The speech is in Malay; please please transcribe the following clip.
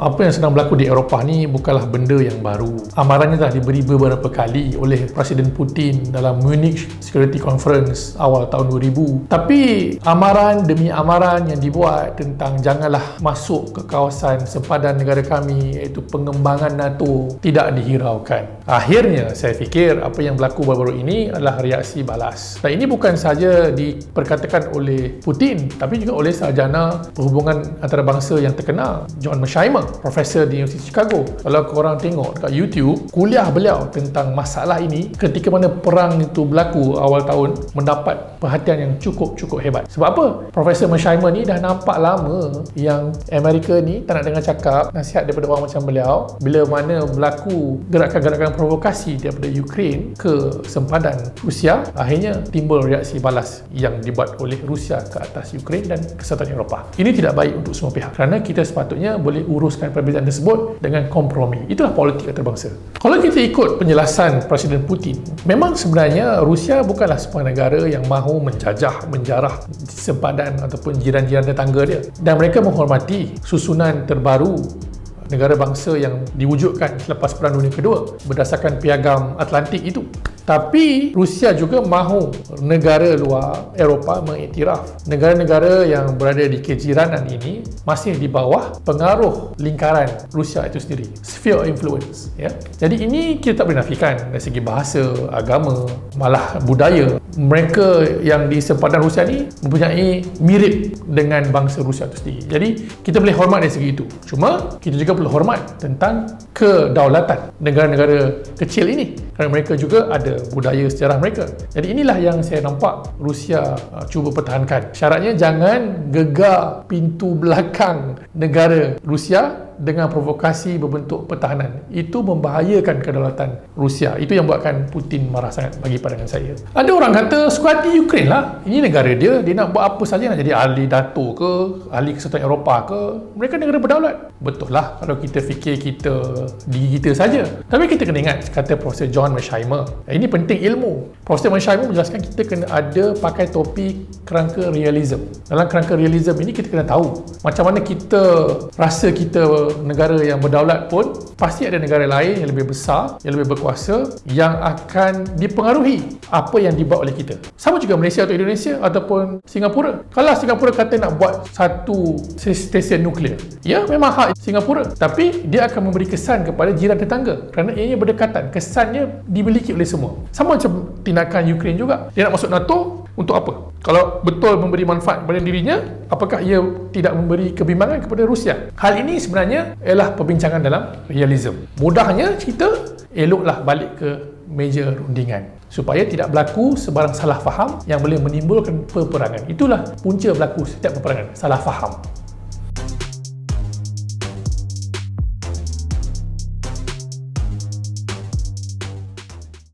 Apa yang sedang berlaku di Eropah ni bukanlah benda yang baru. Amarannya telah diberi beberapa kali oleh Presiden Putin dalam Munich Security Conference awal tahun 2000. Tapi amaran demi amaran yang dibuat tentang janganlah masuk ke kawasan sempadan negara kami, iaitu pengembangan NATO, tidak dihiraukan. Akhirnya saya fikir apa yang berlaku baru-baru ini adalah reaksi balas. Dan ini bukan sahaja diperkatakan oleh Putin, tapi juga oleh sarjana perhubungan antarabangsa yang terkenal, John Mearsheimer, profesor di Universiti Chicago. Kalau korang tengok dekat YouTube, kuliah beliau tentang masalah ini ketika mana perang itu berlaku awal tahun mendapat perhatian yang cukup hebat. Sebab apa? Profesor Mearsheimer ni dah nampak lama yang Amerika ni tak nak dengar cakap nasihat daripada orang macam beliau bila mana berlaku gerakan-gerakan provokasi daripada Ukraine ke sempadan Rusia. Akhirnya timbul reaksi balas yang dibuat oleh Rusia ke atas Ukraine dan kesatuan Eropah. Ini tidak baik untuk semua pihak kerana kita sepatutnya boleh uruskan perbezaan tersebut dengan kompromi. Itulah politik antarabangsa. Kalau kita ikut penjelasan Presiden Putin, memang sebenarnya Rusia bukanlah sebuah negara yang mahu menjajah, menjarah sempadan ataupun jiran-jiran tetangga dia, dan mereka menghormati susunan terbaru negara bangsa yang diwujudkan selepas Perang Dunia Kedua berdasarkan Piagam Atlantik itu. Tapi Rusia juga mahu negara luar Eropah mengiktiraf negara-negara yang berada di kejiranan ini masih di bawah pengaruh lingkaran Rusia itu sendiri, sphere of influence, ya. Jadi ini kita tak boleh nafikan dari segi bahasa, agama, malah budaya. Mereka yang di sempadan Rusia ni mempunyai mirip dengan bangsa Rusia itu sendiri. Jadi kita boleh hormat dari segi itu. Cuma kita juga perlu hormat tentang kedaulatan negara-negara kecil ini kerana mereka juga ada budaya sejarah mereka. Jadi inilah yang saya nampak Rusia cuba pertahankan. Syaratnya jangan gegar pintu belakang negara Rusia dengan provokasi berbentuk pertahanan. Itu membahayakan kedaulatan Rusia. Itu yang buatkan Putin marah sangat bagi pandangan saya. Ada orang kata suka hati Ukraine lah. Ini negara dia nak buat apa saja, nak jadi ahli NATO ke, ahli kesatuan Eropah ke. Mereka negara berdaulat. Betul lah kalau kita fikir diri kita saja. Tapi kita kena ingat kata Profesor John Mearsheimer. Ini penting ilmu. Profesor Mearsheimer menjelaskan kita kena ada pakai topi kerangka realism. Dalam kerangka realism ini kita kena tahu macam mana kita rasa kita negara yang berdaulat pun pasti ada negara lain yang lebih besar, yang lebih berkuasa, yang akan dipengaruhi apa yang dibuat oleh kita. Sama juga Malaysia atau Indonesia ataupun Singapura. Kalau Singapura kata nak buat satu stesen nuklear, ya memang hak Singapura, tapi dia akan memberi kesan kepada jiran tetangga kerana ianya berdekatan. Kesannya dimiliki oleh semua. Sama macam tindakan Ukraine juga. Dia nak masuk NATO untuk apa? Kalau betul memberi manfaat kepada dirinya, apakah ia tidak memberi kebimbangan kepada Rusia? Hal ini sebenarnya ialah perbincangan dalam realism. Mudahnya cerita, eloklah balik ke meja rundingan supaya tidak berlaku sebarang salah faham yang boleh menimbulkan peperangan. Itulah punca berlaku setiap peperangan, salah faham.